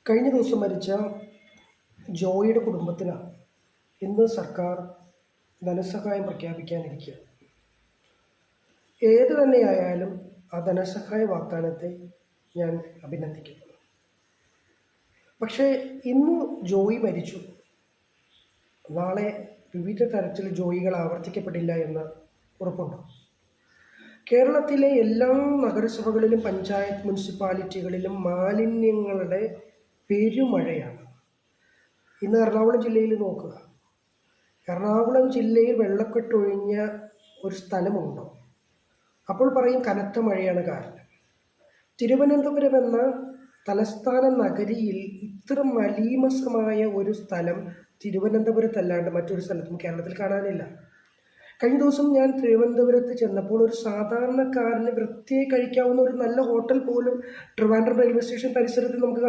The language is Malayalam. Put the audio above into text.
കഴിഞ്ഞ ദിവസം മരിച്ച ജോയിയുടെ കുടുംബത്തിന് ഇന്ന് സർക്കാർ ധനസഹായം പ്രഖ്യാപിക്കാനിരിക്കുക. ഏത് തന്നെയായാലും ആ ധനസഹായ വാഗ്ദാനത്തെ ഞാൻ അഭിനന്ദിക്കുന്നു. പക്ഷേ ഇന്ന് ജോയി മരിച്ചു, നാളെ വിവിധ തരത്തിൽ ജോയികൾ ആവർത്തിക്കപ്പെടില്ല എന്ന് ഉറപ്പുണ്ട്. കേരളത്തിലെ എല്ലാ നഗരസഭകളിലും പഞ്ചായത്ത് മുനിസിപ്പാലിറ്റികളിലും മാലിന്യങ്ങളുടെ പെരുമഴയാണ്. ഇന്ന് എറണാകുളം ജില്ലയിൽ നോക്കുക, എറണാകുളം ജില്ലയിൽ വെള്ളക്കെട്ടൊഴിഞ്ഞ ഒരു സ്ഥലമുണ്ടോ? അപ്പോൾ പറയും കനത്ത മഴയാണ് കാരണം. തിരുവനന്തപുരം എന്ന തലസ്ഥാന നഗരിയിൽ ഇത്ര മലീമസമായ ഒരു സ്ഥലം തിരുവനന്തപുരത്തല്ലാണ്ട് മറ്റൊരു സ്ഥലത്തും കേരളത്തിൽ കാണാനില്ല. കഴിഞ്ഞ ദിവസം ഞാൻ തിരുവനന്തപുരത്ത് ചെന്നപ്പോൾ ഒരു സാധാരണക്കാരന് വൃത്തിയായി കഴിക്കാവുന്ന ഒരു നല്ല ഹോട്ടൽ പോലും ട്രിവാൻഡ്രം റെയിൽവേ സ്റ്റേഷൻ പരിസരത്ത് നമുക്ക് കാണാം.